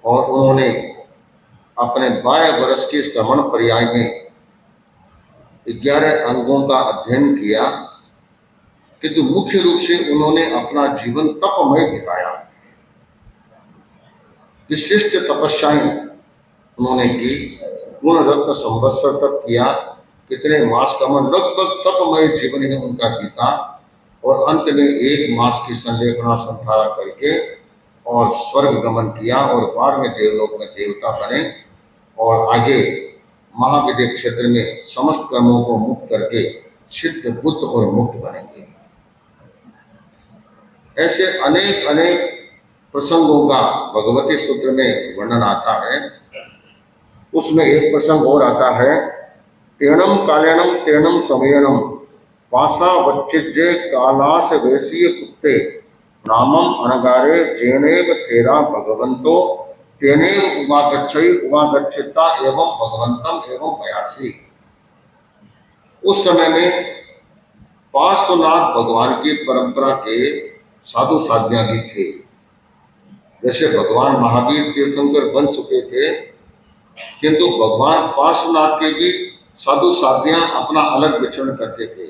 और उन्होंने अपने 12 वर्ष के श्रवण पर्याय में 11 अंगों का अध्ययन किया, किंतु मुख्य रूप से उन्होंने अपना जीवन तपमय बिताया। विशिष्ट तपस्याएं उन्होंने की, गुण रत्न संवत्सर तक किया, कितने मास का मन, लगभग तपमय जीवन ही उनका बीता, और अंत में 1 मास की संलेखना संधारा करके और स्वर्ग गमन किया और बाद में देवलोक में देवता बने और आगे महाविद्य क्षेत्र में समस्त कर्मों को मुक्त करके सिद्ध बुद्ध और मुक्त बनेंगे। ऐसे अनेक अनेक प्रसंगों का भगवती सूत्र में वर्णन आता है। उसमें एक प्रसंग और आता है, तेणम कालेणम तेणम समयणम पासा वच्चिज्ये कालास वैसीय कुत्ते नामम अनगारे जेनेव तेरा भगवंतो तेनेव उवागच्छता एवं भगवंतम एवं बयासी। उस समय में पार्श्वनाथ भगवान की परंपरा के साधु साध्या भी थे। जैसे भगवान महावीर तीर्थंकर बन चुके थे, किंतु भगवान पार्श्वनाथ के भी साधु साध्या अपना अलग विचरण करते थे।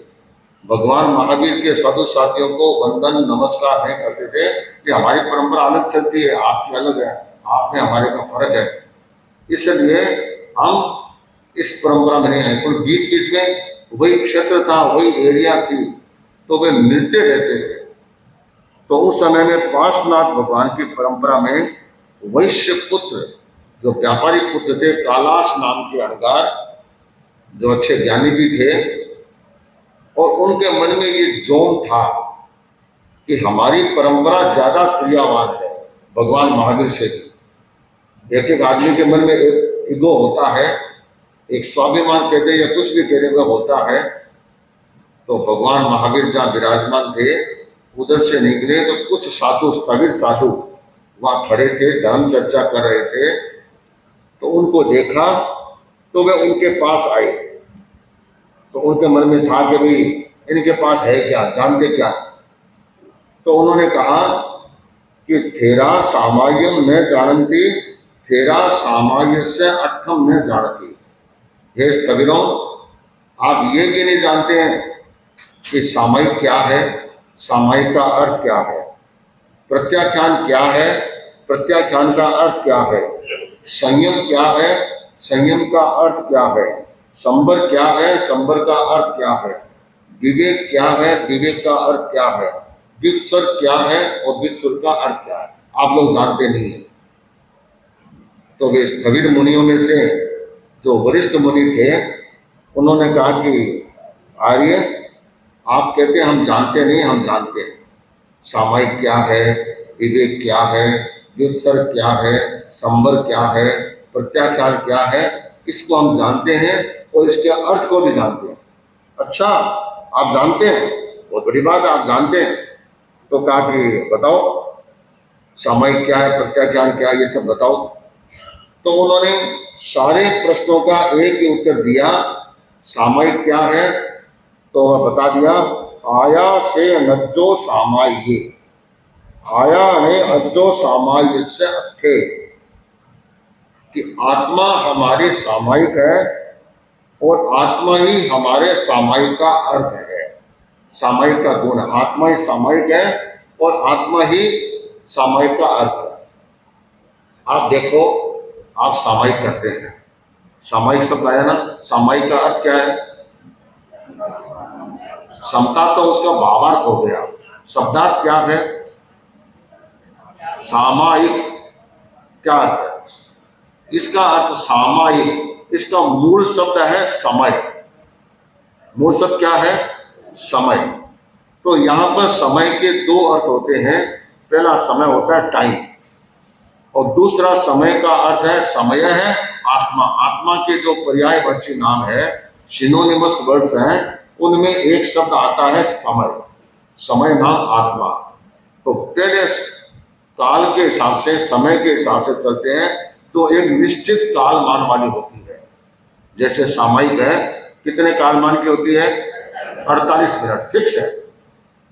भगवान महावीर के साधु साथियों को वंदन नमस्कार नहीं करते थे कि हमारी परंपरा अलग चलती है, आपकी अलग है, आप में हमारे का फर्क है, इसलिए हम इस परंपरा में नहीं आए। पर बीच बीच में वही क्षेत्र था, वही एरिया थी, तो वे मिलते रहते थे। तो उस समय में पार्श्वनाथ भगवान की परंपरा में वैश्य पुत्र, जो व्यापारी पुत्र थे, कालास नाम के अनगार, जो अच्छे ज्ञानी भी थे, और उनके मन में ये जोम था कि हमारी परंपरा ज्यादा क्रियावान है भगवान महावीर से भी। एक एक आदमी के मन में एक ईगो होता है, एक स्वाभिमान कहते या कुछ भी कहने का होता है। तो भगवान महावीर जहाँ विराजमान थे, उधर से निकले तो कुछ साधु, स्थविर साधु वहां खड़े थे, धर्म चर्चा कर रहे थे। तो उनको देखा तो वे उनके पास आए। तो उनके मन में था कि भाई इनके पास है क्या, जानते क्या? तो उन्होंने कहा कि थेरा सामायम न जानती, थेरा सामाय से अर्थम न जानती। हे स्थविरों, आप ये भी नहीं जानते हैं कि सामायिक क्या है, सामायिक का अर्थ क्या है, प्रत्याख्यान क्या है, प्रत्याख्यान का अर्थ क्या है, संयम क्या है, संयम का अर्थ क्या है, संबर क्या है, संबर का अर्थ क्या है, विवेक क्या है, विवेक का अर्थ क्या है, व्युत्सर्ग क्या है और व्युत्सर्ग का अर्थ क्या है, आप लोग जानते नहीं है। तो वे स्थविर मुनियों में से जो वरिष्ठ मुनि थे, उन्होंने कहा कि आर्य, आप कहते हैं हम जानते नहीं, हम जानते हैं। सामायिक क्या है, विवेक क्या है, व्युत्सर्ग क्या है, संबर क्या है, प्रत्याख्यान क्या है, इसको हम जानते हैं और इसके अर्थ को भी जानते हैं। अच्छा, आप जानते हैं, बहुत बड़ी बात है, आप जानते हैं। तो कहा कि बताओ सामायिक क्या है, प्रत्याख्यान क्या है, ये सब बताओ। तो उन्होंने सारे प्रश्नों का एक ही उत्तर दिया। सामायिक क्या है तो वह बता दिया, आया से नज्जो सामायिक, आया ने अज्जो सामायिक से अथे, कि आत्मा हमारे सामायिक है और आत्मा ही हमारे सामायिक का अर्थ है। सामायिक का गुण, आत्मा ही सामायिक है और आत्मा ही सामायिक का अर्थ है। आप देखो, आप सामायिक करते हैं, सामायिक शब्द आया ना, सामायिक का अर्थ क्या है? समता तो उसका भावार्थ हो गया, शब्दार्थ क्या है? सामायिक क्या है? इसका अर्थ सामायिक, इसका मूल शब्द है समय। मूल शब्द क्या है? समय। तो यहां पर समय के 2 अर्थ होते हैं। पहला समय होता है टाइम, और दूसरा समय का अर्थ है, समय है आत्मा। आत्मा के जो पर्यायवाची नाम है, सिनोनिमस वर्ड्स हैं, उनमें एक शब्द आता है समय। समय नाम आत्मा। तो पहले काल के हिसाब से, समय के हिसाब से चलते हैं तो एक निश्चित कालमान वाली होती है। जैसे सामायिक है, कितने कालमान की होती है? 48 मिनट फिक्स है।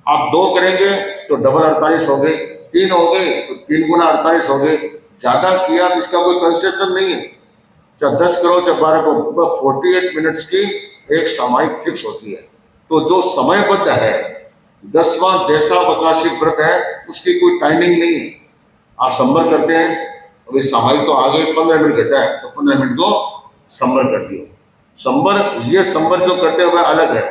आप 2 करेंगे तो डबल 48 हो गए, 3 हो गए तो 3 गुना 48 हो गए, ज्यादा किया तो इसका कोई कंसेशन नहीं है। चाहे 10 करो चाहे 12 करो, 48 मिनट्स की एक सामायिक फिक्स होती है। तो जो समयबद्ध है 10वां देशावकाशी व्रत है, उसकी कोई टाइमिंग नहीं है। आप संबर करते हैं, अभी सामायिक तो आगे 15 मिनट घटा है, तो 15 मिनट को संबर कर दियो। संबर, ये संबर जो करते हैं वह अलग है,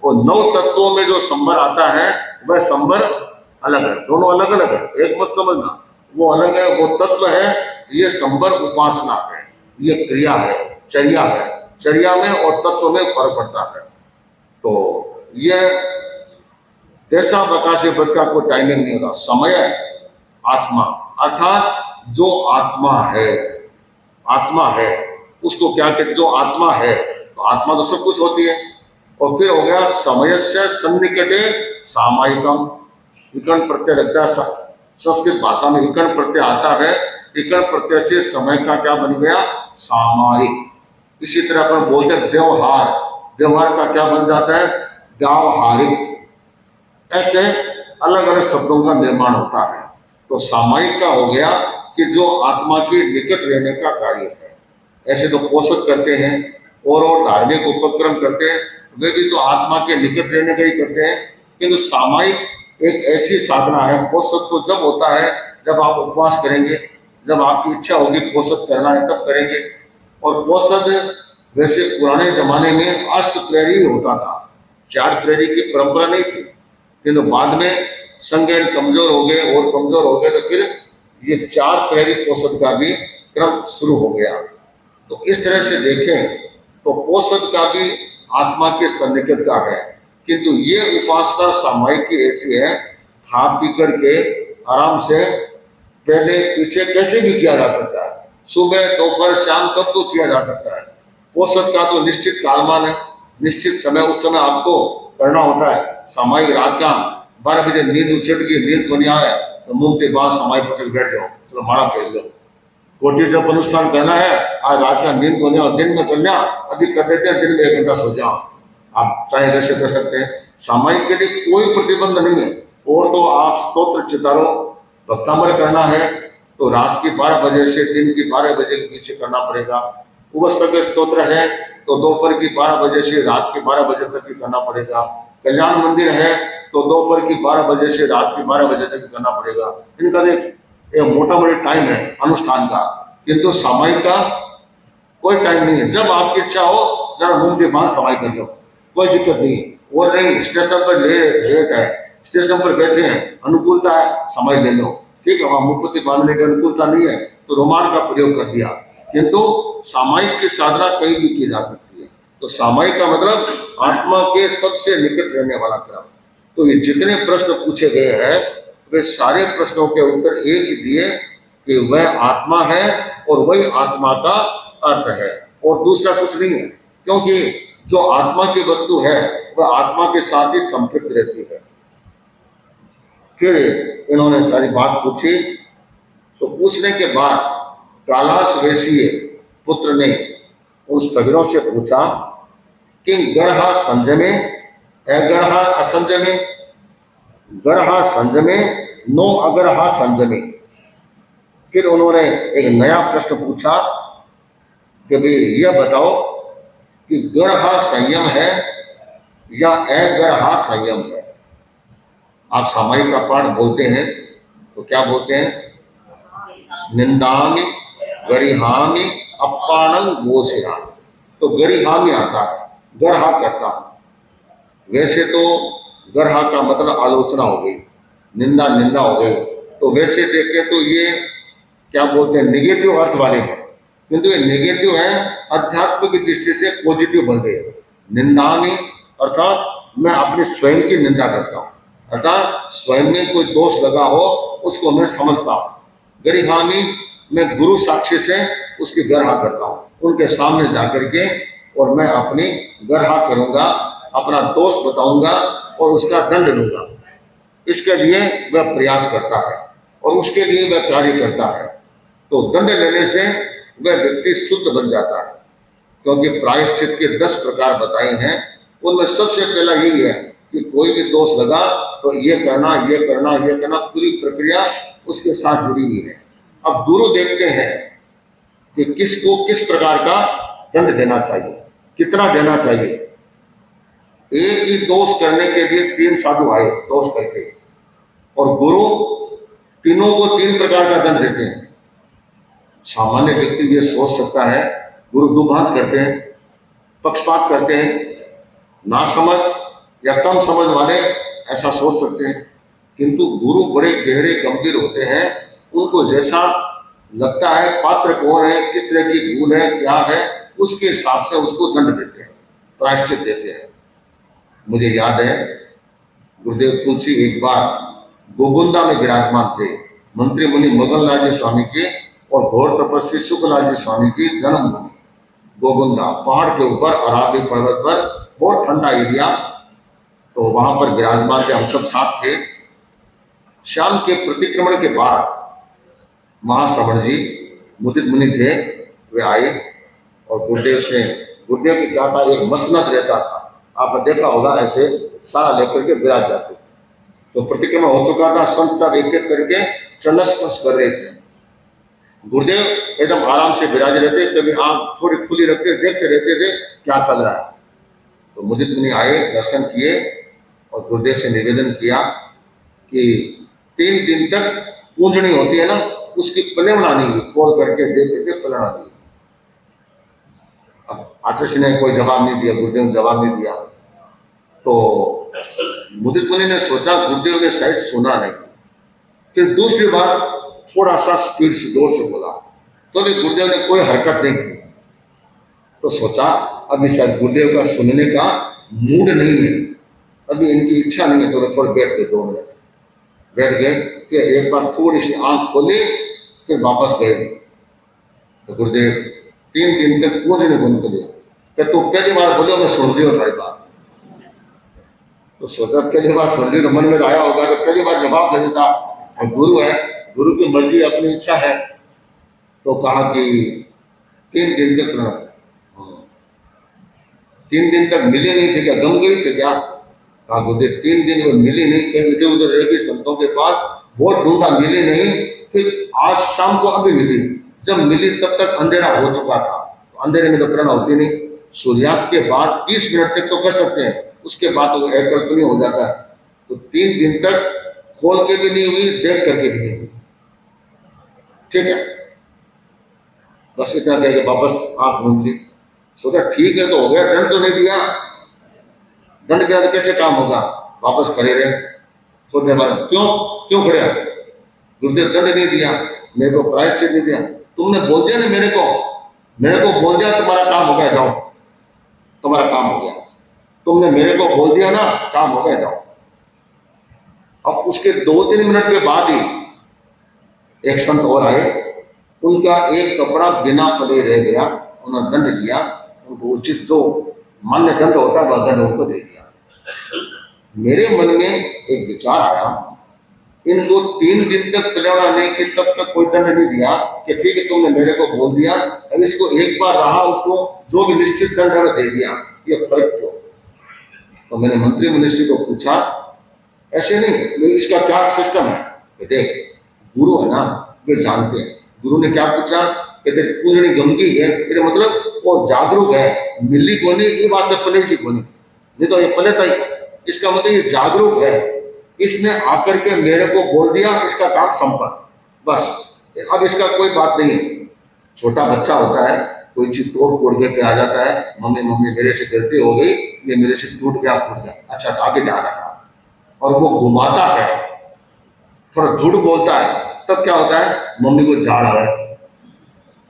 और 9 तत्वों में जो संबर आता है वह संबर अलग है। दोनों अलग अलग है, एक मत समझना। वो अलग है, वो तत्व है। ये संबर उपासना है, ये क्रिया है, चर्या है। चर्या में और तत्व में फर्क पड़ता है। तो ये देशावकाशी व्रत का कोई टाइमिंग नहीं होता। समय आत्मा, अर्थात जो आत्मा है, आत्मा है उसको क्या कहते, जो आत्मा है, तो आत्मा तो सब कुछ होती है। और फिर हो गया समय से सन्निकटे सामायिकम, इकण प्रत्यय लगता है। संस्कृत भाषा में इकण प्रत्यय आता है, इकण प्रत्यय से समय का क्या बन गया, सामायिक। इसी तरह अपन बोलते हैं व्यवहार, व्यवहार का क्या बन जाता है, व्यावहारिक। ऐसे अलग अलग शब्दों का निर्माण होता है। तो सामायिक का हो गया कि जो आत्मा के निकट रहने का कार्य है। ऐसे तो पोषक करते हैं और धार्मिक उपक्रम करते हैं, वे भी तो आत्मा के निकट रहने का ही करते हैं। किंतु सामायिक एक ऐसी साधना है। पोषक तो जब होता है जब आप उपवास करेंगे, जब आपकी इच्छा होगी पोषक करना है तब करेंगे। और पोषक वैसे पुराने जमाने में अष्टप्रहरी होता था, 4 प्रहरी की परंपरा नहीं थी। किंतु बाद में संज्ञान कमजोर हो गए और कमजोर हो गए, तो फिर ये 4 प्रहरी पोषक का भी क्रम शुरू हो गया। तो इस तरह से देखें तो पोषक का भी आत्मा के सन्निकट का है। किंतु ये उपासना सामायिक की ऐसी है, खा पी करके आराम से पहले पीछे कैसे भी किया जा सकता है, सुबह दोपहर शाम कब तो किया जा सकता है। पोषक का तो निश्चित कालमान है, निश्चित समय, उस समय आपको करना होता है। सामायिक रात का 12 बजे नींद उचट गई, नींद को नहीं आया तो मुंह के बाद सामायिक पर बैठ जाओ, चलो माड़ा फेर लो। कोटि जब अनुष्ठान करना है, आज रात का नींद को नहीं और दिन में करना, अभी कर देते हैं, दिन में 1 घंटा सो जाओ। आप चाहे वैसे कर सकते हैं। सामायिक के लिए कोई प्रतिबंध नहीं है। और तो आप स्तोत्र चितारो भक्तामर करना है तो रात की 12 बजे से दिन की 12 बजे के पीछे करना पड़ेगा। उपसर्ग स्तोत्र है तो दोपहर की 12 बजे से रात के 12 बजे तक भी करना पड़ेगा। कल्याण मंदिर है तो दोपहर की 12 बजे से रात की 12 बजे तक करना पड़ेगा। इनका एक मोटा मोटा टाइम है अनुष्ठान का, किंतु सामायिक का कोई टाइम नहीं है। जब आपकी इच्छा हो जरा मुंह के बाद सामायिक कर लो, कोई दिक्कत नहीं है। और नहीं स्टेशन पर लेट है, स्टेशन पर बैठे हैं, अनुकूलता है सामायिक ले लो, ठीक है। वहां मुक्ति बांधने की अनुकूलता नहीं है तो रोमान का प्रयोग कर दिया। किंतु सामायिक की साधना कहीं भी की जा सकती है। तो सामायिक का मतलब आत्मा के सबसे निकट रहने वाला क्रम। तो ये जितने प्रश्न पूछे गए हैं वे सारे प्रश्नों के उत्तर एक ही दिए कि वह आत्मा है और वही आत्मा का अर्थ है और दूसरा कुछ नहीं है। क्योंकि जो आत्मा की वस्तु है वह आत्मा के साथ ही संपृक्त रहती है। फिर इन्होंने सारी बात पूछी। तो पूछने के बाद कालाश वैश्य पुत्र ने उन स्थविरों से पूछा कि गर्हा संजमे अगर्हा असंजमे, गर्हा संजमे नो अगर्हा संजमे। फिर उन्होंने एक नया प्रश्न पूछा कि भाई यह बताओ कि गर्हा संयम है या अगर्हा संयम है। आप सामायिक का पाठ बोलते हैं तो क्या बोलते हैं, निंदामि गरिहामि अपाणं गोसिहा। तो गरिहामि आता है, गर्हा करता हूं। वैसे तो गर्हा का मतलब आलोचना हो गई, निंदा निंदा हो गई। तो वैसे देखें तो ये क्या बोलते हैं, नेगेटिव अर्थ वाले हैं। किंतु ये नेगेटिव है, अध्यात्म की दृष्टि से पॉजिटिव बन गए। निंदामि अर्थात मैं अपने स्वयं की निंदा करता हूँ, अर्थात स्वयं में कोई दोष लगा हो उसको मैं समझता हूँ। गरिहामि मैं गुरु साक्षी से उसकी गर्हा करता हूँ, उनके सामने जाकर के, और मैं अपनी गर्हा करूंगा, अपना दोष बताऊंगा और उसका दंड लूंगा। इसके लिए वह प्रयास करता है और उसके लिए वह कार्य करता है। तो दंड लेने से वह व्यक्ति शुद्ध बन जाता है। क्योंकि प्रायश्चित के 10 प्रकार बताए हैं, उनमें सबसे पहला यही है कि कोई भी दोष लगा तो ये करना, ये करना, ये करना, पूरी प्रक्रिया उसके साथ जुड़ी हुई है। अब गुरु देखते हैं कि किसको किस प्रकार का दंड देना चाहिए, कितना देना चाहिए। एक ही दोष करने के लिए 3 साधु आए दोष करके, और गुरु तीनों को 3 प्रकार का दंड देते हैं। सामान्य व्यक्ति ये सोच सकता है गुरु दुभान करते हैं, पक्षपात करते हैं, नासमझ या कम समझ वाले ऐसा सोच सकते हैं, किंतु गुरु बड़े गहरे गंभीर होते हैं। उनको जैसा लगता है, पात्र कौन है, किस तरह की भूल है, क्या है, उसके हिसाब से उसको दंड देते हैं, प्रायश्चित देते हैं। मुझे याद है गुरुदेव तुलसी एक बार गोगुंदा में विराजमान थे, मंत्री मुनि मगनलाल जी स्वामी के और घोर तपस्वी शुक्लाल जी स्वामी की जन्मभूमि गोगुंदा, पहाड़ के ऊपर अरावली पर्वत पर, बहुत ठंडा एरिया। तो वहां पर विराजमान थे, हम सब साथ थे। शाम के प्रतिक्रमण के बाद महाश्रवण जी मुदित मुनि थे, वे आए और गुरुदेव की क्या था, एक मसनद रहता था, आपने देखा होगा, ऐसे सारा लेकर के विराज जाते थे। तो प्रतिक्रमण हो चुका था, संत सब एक एक करके चरणस्पर्श कर रहे थे। गुरुदेव एकदम आराम से विराज रहते, कभी आंख थोड़ी खुली रखते, देखते रहते थे क्या चल रहा है। तो मुदित मुनि आए, दर्शन किए और गुरुदेव से निवेदन किया कि 3 दिन तक पूजनी होती है ना, उसकी प्ले बनानी हुई, कॉल करके देख करके प्ले बनानी हुई। अब आचार्य ने कोई जवाब नहीं दिया, गुरुदेव ने जवाब नहीं दिया। तो मुदित मुनि ने सोचा गुरुदेव ने शायद सुना नहीं, फिर दूसरी बार थोड़ा सा स्पीड से जोर से बोला, तो भी गुरुदेव ने कोई हरकत नहीं की। तो सोचा अभी शायद गुरुदेव का सुनने का मूड नहीं है, अभी इनकी इच्छा नहीं है, तो वे थोड़े बैठ गए, 2 मिनट बैठ गए कि एक बार थोड़ी सी आंख खोली, फिर वापस गए। तो गुरुदेव 3 दिन तक कुछ नहीं बंद कर दिया कि तू पहली बार बोलो मैं सुन ली हमारी बात। तो सोचा पहली बार सुन ली, तो मन में आया होगा कि पहली बार जवाब दे देता, और गुरु है, गुरु की मर्जी अपनी इच्छा है। तो कहा कि 3 दिन तक 3 दिन तक मिली नहीं थी क्या, गम गई थी क्या? कहा गुरुदेव 3 दिन में मिली नहीं, कहीं इधर उधर रह गई संतों के पास, बहुत ढूंढा मिली नहीं, फिर आज शाम को अभी मिली। जब मिली तब तक अंधेरा हो चुका था, तो अंधेरे में तो प्रेरणा होती नहीं। सूर्यास्त के बाद 20 मिनट तक तो कर सकते हैं, उसके बाद तो एकल्पनीय हो जाता है। तो 3 दिन तक खोल के भी नहीं हुई, देख करके भी नहीं हुई। ठीक है, बस इतना कह के वापस आंख मूंद ली। सोचा ठीक है तो हो गया, दंड तो नहीं दिया, दंड के बाद कैसे काम होगा। वापस खड़े रहे थोड़ी देर बाद, क्यों खड़े? गुरुदेव दंड नहीं दिया, मेरे को प्रायश्चित नहीं दिया। तुमने बोल दिया ना मेरे को बोल दिया तुम्हारा काम हो गया, जाओ, तुम्हारा काम हो गया। तुमने मेरे को बोल दिया ना, काम हो गया, जाओ। अब उसके 2-3 मिनट के बाद ही एक संत और आए, उनका एक कपड़ा बिना पले रह गया, उन्होंने दंड दिया, उनको उचित जो मान्य दंड होता है वह दंड उनको दे दिया। मेरे मन में एक विचार आया, इनको 3 दिन तक प्रेरणा नहीं की, तब तक कोई दंड नहीं दिया कि ठीक है तुमने मेरे को बोल दिया, इसको एक बार रहा, उसको जो भी निश्चित दंड है दे दिया, ये फर्क क्यों? तो मैंने मंत्री मिनिस्ट्री को पूछा, ऐसे नहीं, इसका क्या सिस्टम है? कि देख गुरु है ना, वे जानते हैं। गुरु ने क्या पूछा कि तेरी पूजनी गमगी है, तेरे मतलब वो जागरूक है, मिली को नहीं, ये बात से पले जी को नहीं तो ये पले था, इसका मतलब ये जागरूक है, इसने आकर के मेरे को बोल दिया, इसका काम संपन्न, बस। अब इसका कोई बात नहीं है। छोटा बच्चा होता है, कोई चीज तोड़ फोड़ के आ जाता है, मम्मी मेरे से गलती हो गई, ये मेरे से टूट गया, फूट गया, अच्छा आगे ध्यान रखा, और वो घुमाता है, थोड़ा झूठ बोलता है, तब क्या होता है, मम्मी को झाड़ है,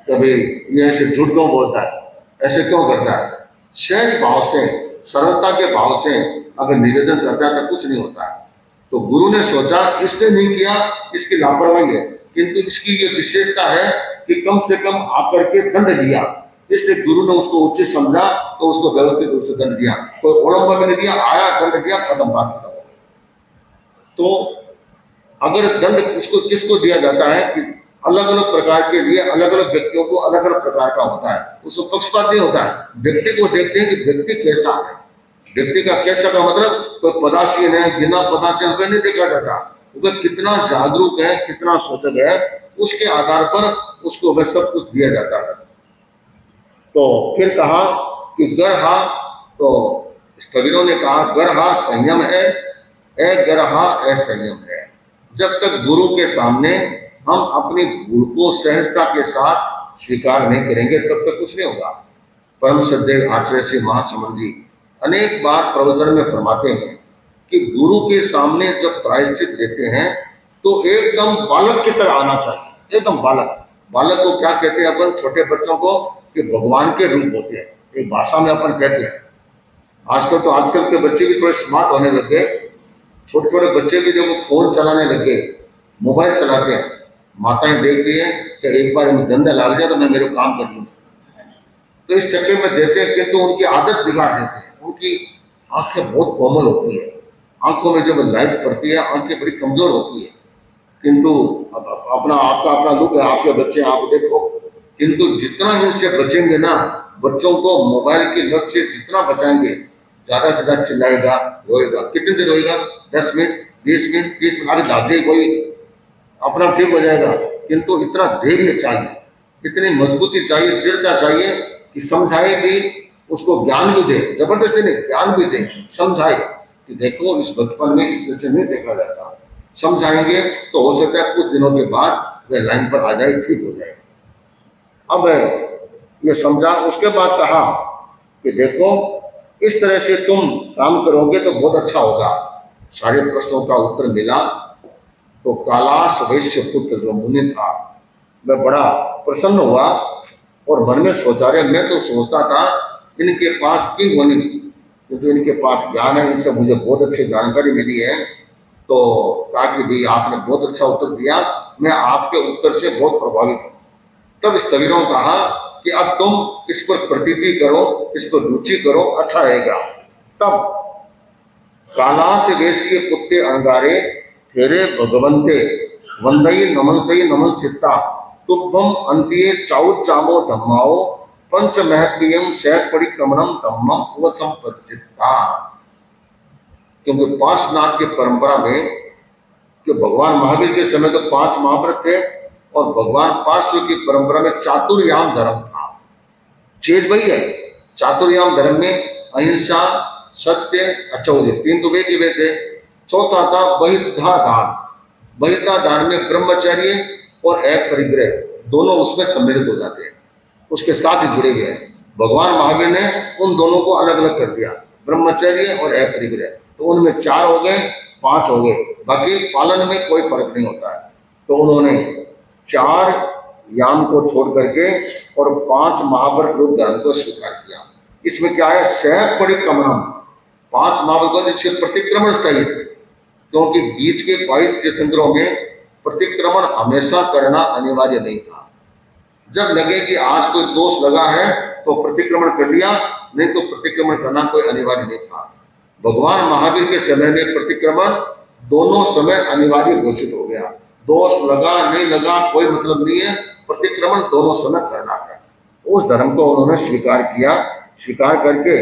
कभी ये ऐसे झूठ क्यों बोलता है, ऐसे क्यों करता है। सहज भाव से, सरलता के भाव से अगर निवेदन करता है तो कुछ नहीं होता है। तो गुरु ने सोचा इसने नहीं किया, इसकी लापरवाही है, किंतु इसकी ये विशेषता है कि कम से कम आकर के दंड दिया, इसलिए गुरु ने उसको उचित समझा, तो उसको व्यवस्थित रूप से दंड दिया, कोई ओलंबा भी नहीं दिया, आया दंड दिया, खत्म, बात खत्म हो गई। तो अगर दंड किसको दिया जाता है कि अलग अलग प्रकार के लिए अलग अलग व्यक्तियों को अलग अलग प्रकार का होता है, उसको पक्षपात नहीं होता है। व्यक्ति को देखते हैं कि व्यक्ति कैसा है, व्यक्ति का कैसा का मतलब कोई पदासीन है, बिना पदासीन का नहीं देखा जाता, वह कितना जागरूक है, कितना सजग है, उसके आधार पर उसको वह सब कुछ दिया जाता है। तो फिर कहा कि गरहा, तो स्थविरों ने कहा गरहा संयम है, गरहा असंयम है। जब तक गुरु के सामने हम अपनी भूल को सहजता के साथ स्वीकार नहीं करेंगे तब तक कुछ नहीं होगा। परम श्रद्धेय आचार्य श्री महासमंद जी अनेक बार प्रवचन में फरमाते हैं कि गुरु के सामने जब प्रायश्चित देते हैं तो एकदम बालक की तरह आना चाहिए, एकदम बालक। बालक को क्या कहते हैं अपन छोटे बच्चों को, कि भगवान के रूप होते हैं, एक भाषा में अपन कहते हैं। आजकल के बच्चे भी थोड़े स्मार्ट होने लग गए, छोटे छोटे बच्चे भी देखो फोन चलाने लग गए, मोबाइल चलाते हैं। माताएं देख रही है कि एक बार इन्हें धंधा लग जाए तो मैं मेरे काम कर लूँ, तो इस चक्कर में देते हैं, किंतु उनकी आदत बिगाड़ देते हैं। उनकी आंखें बहुत कोमल होती है, आंखों में जब लाइट पड़ती है आंखें बड़ी कमजोर होती है, किंतु आपका अपना लुक है, आपके बच्चे आप देखो। किंतु जितना इनसे बचेंगे ना, बच्चों को मोबाइल की लत से जितना बचाएंगे, ज्यादा से ज्यादा चिल्लाएगा, रोएगा। कितने देर रोएगा? 10 मिनट, 20 मिनट, 30 मिनट, आगे दादे कोई अपना ठीक हो जाएगा। किंतु इतना धैर्य चाहिए, इतनी मजबूती चाहिए, दृढ़ता चाहिए कि समझाए भी, उसको ज्ञान भी दे, जबरदस्ती नहीं, ज्ञान भी दे, समझाए कि देखो इस बचपन में इस तरह से नहीं देखा जाता। समझाएंगे तो हो सकता है कुछ दिनों के बाद वह लाइन पर आ जाए, ठीक हो जाए। अब ये समझा, उसके बाद कहा कि देखो इस तरह से तुम काम करोगे तो बहुत अच्छा होगा। सारे प्रश्नों का उत्तर मिला। तो कैलाश वैश्य पुत्र जो मुनि था वह बड़ा प्रसन्न हुआ और मन में सोचा रहे, मैं तो सोचता था इनके पास की होनी, क्योंकि इनके पास ज्ञान है, इनसे मुझे बहुत अच्छी जानकारी मिली है। तो कहा कि भाई आपने बहुत अच्छा उत्तर दिया, मैं आपके उत्तर से बहुत प्रभावित हूँ। तब स्थविरों कहा कि अब तुम इस पर प्रतीति करो, इस पर रुचि करो, अच्छा रहेगा। तब कैलाश वेशीय कुत्ते अणगारे तेरे भगवंते वंदई नमन सही नमन सित्ता तुभम अंतिये चाउ चामो धम्माओ पंच महत्रियम सह परिक्रमणम धम्मम व संपत्तिता। क्योंकि पार्श्वनाथ की परंपरा में, कि भगवान महावीर के समय तो 5 महाव्रत थे और भगवान पार्श्व की परंपरा में चातुर्याम धर्म था। चीज वही है, चातुर्याम धर्म में अहिंसा, सत्य, अचौर्य, 3 तो वेद ही वेद थे। चौथा था बहिर्धा दान। बहिर्धा दान में ब्रह्मचर्य और अपरिग्रह दोनों उसमें सम्मिलित हो जाते हैं, उसके साथ ही जुड़े हुए हैं। भगवान महावीर ने उन दोनों को अलग अलग कर दिया, ब्रह्मचर्य और अपरिग्रह। तो उनमें 4 हो गए, 5 हो गए, बाकी पालन में कोई फर्क नहीं होता है। तो उन्होंने 4 याम को छोड़ करके और 5 महाव्रत रूप धर्म को स्वीकार किया। इसमें क्या है? सह परिक्रमणम, 5 महाव्रत जिससे प्रतिक्रमण सहित, क्योंकि बीच के 22 तीर्थंकरों में प्रतिक्रमण हमेशा करना अनिवार्य नहीं था। जब लगे कि आज कोई दोष लगा है तो प्रतिक्रमण कर लिया, नहीं तो प्रतिक्रमण करना कोई अनिवार्य नहीं था। भगवान महावीर के समय में प्रतिक्रमण दोनों समय अनिवार्य घोषित हो गया। दोष लगा नहीं लगा कोई मतलब नहीं है, प्रतिक्रमण दोनों समय करना है। उस धर्म को उन्होंने स्वीकार किया, स्वीकार करके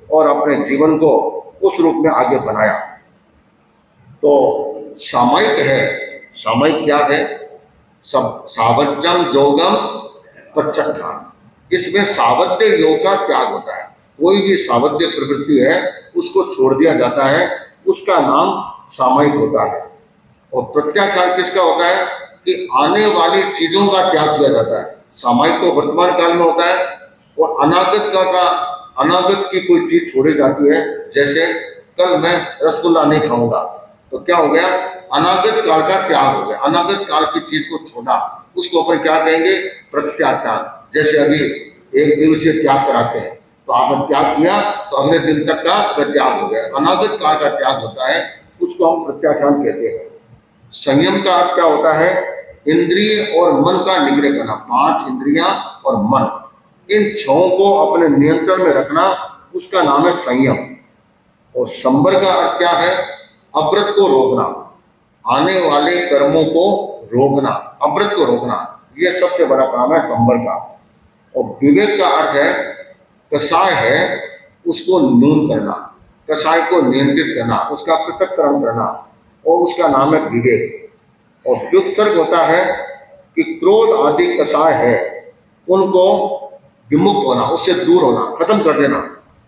और अपने जीवन को उस रूप में आगे बनाया। तो सामयिक है, सामयिक क्या है? सब सावज्यम योगम पच्चत्थान। इसमें सावध्य योग का त्याग होता है। कोई भी सावध्य प्रवृत्ति है उसको छोड़ दिया जाता है, उसका नाम सामयिक होता है। और प्रत्याख्यान किसका होता है? कि आने वाली चीजों का त्याग किया जाता है। सामयिक तो वर्तमान काल में होता है और अनागत की कोई चीज छोड़ी जाती है। जैसे कल मैं रसगुल्ला नहीं खाऊंगा, तो क्या हो गया? अनागत काल का त्याग हो गया। अनागत काल की चीज को छोड़ा, उसको अपन क्या कहेंगे? प्रत्याख्यान। जैसे अभी 1 दिवसीय त्याग कराते हैं, तो आपने त्याग किया तो अगले दिन तक का त्याग हो गया। अनागत काल का त्याग होता है, उसको हम प्रत्याख्यान कहते हैं। संयम का अर्थ क्या होता है? इंद्रिय और मन का निग्रह करना। 5 इंद्रियां और मन, इन 6 को अपने नियंत्रण में रखना, उसका नाम है संयम। और संवर का अर्थ क्या है? अव्रत को रोकना, आने वाले कर्मों को रोकना, अव्रत को रोकना, यह सबसे बड़ा काम है संवर का। और विवेक का अर्थ है, कषाय है उसको न्यून करना, कषाय को नियंत्रित करना, उसका पृथक्करण करना, और उसका नाम है विवेक। और व्युत्सर्ग होता है कि क्रोध आदि कषाय है उनको विमुक्त होना, उससे दूर होना, खत्म कर देना,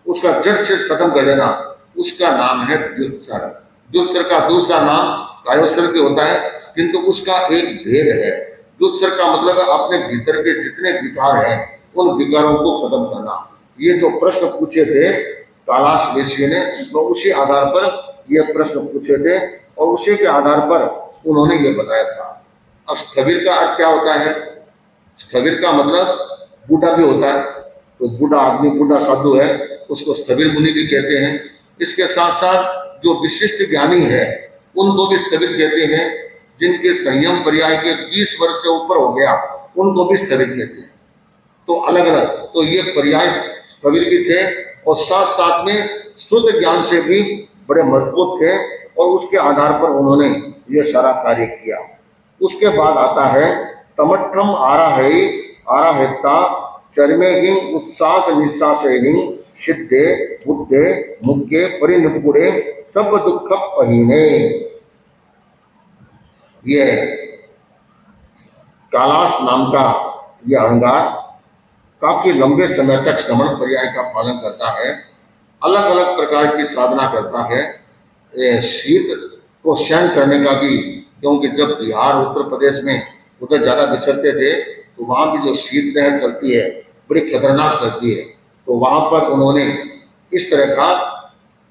उसका जड़ से खत्म कर देना, उसका नाम है द्युत्सर। द्युत्सर का दूसरा नाम कायोत्सर भी होता है, किंतु उसका एक भेद है। द्युत्सर का मतलब है अपने भीतर के जितने विकार हैं उन विकारों को खत्म करना। ये जो प्रश्न पूछे थे कैलाश ऋषि ने, वो उसी आधार पर ये प्रश्न पूछे थे और उसी के आधार पर उन्होंने ये बताया था। अब स्थविर का अर्थ क्या होता है? स्थविर का मतलब बूढ़ा भी होता है, तो बूढ़ा आदमी, बूढ़ा साधु है, उसको स्थविर मुनि भी कहते हैं। इसके साथ साथ जो विशिष्ट ज्ञानी है उनको भी स्थविर कहते हैं। जिनके संयम पर्याय के 20 वर्ष से ऊपर हो गया उनको भी स्थविर कहते हैं। तो अलग अलग, तो ये पर्याय स्थविर भी थे और साथ साथ में शुद्ध ज्ञान से भी बड़े मजबूत थे और उसके आधार पर उन्होंने ये सारा कार्य किया। उसके बाद आता है तमट्ठम आराहिता चरमेगिंग उत्सास निस्सासेगिंग सिद्धे बुद्धे मुक्के परिनिपुणे सब दुख पहिने। ये कैलाश नाम का यह अहंगार काफी लंबे समय तक श्रवण पर्याय का पालन करता है, अलग अलग प्रकार की साधना करता है। शीत को सहन करने का भी, क्योंकि जब बिहार उत्तर प्रदेश में उधर ज्यादा विचरते थे तो वहां भी जो शीत लहर चलती है बड़ी खतरनाक चलती है, तो वहां पर उन्होंने इस तरह का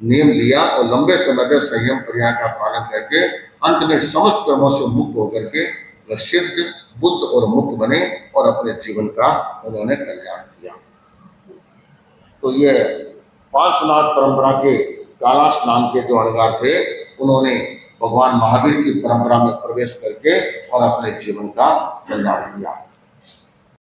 नियम लिया और लंबे समय तक संयम पर्याय का पालन करके अंत में समस्त कर्मों से मुक्त होकर के वह सिद्ध बुद्ध और मुक्त बने और अपने जीवन का उन्होंने कल्याण किया। तो ये पार्श्वनाथ परंपरा के कैलाश नाम के जो अहंगार थे उन्होंने भगवान महावीर की परंपरा में प्रवेश करके और अपने जीवन का कल्याण किया।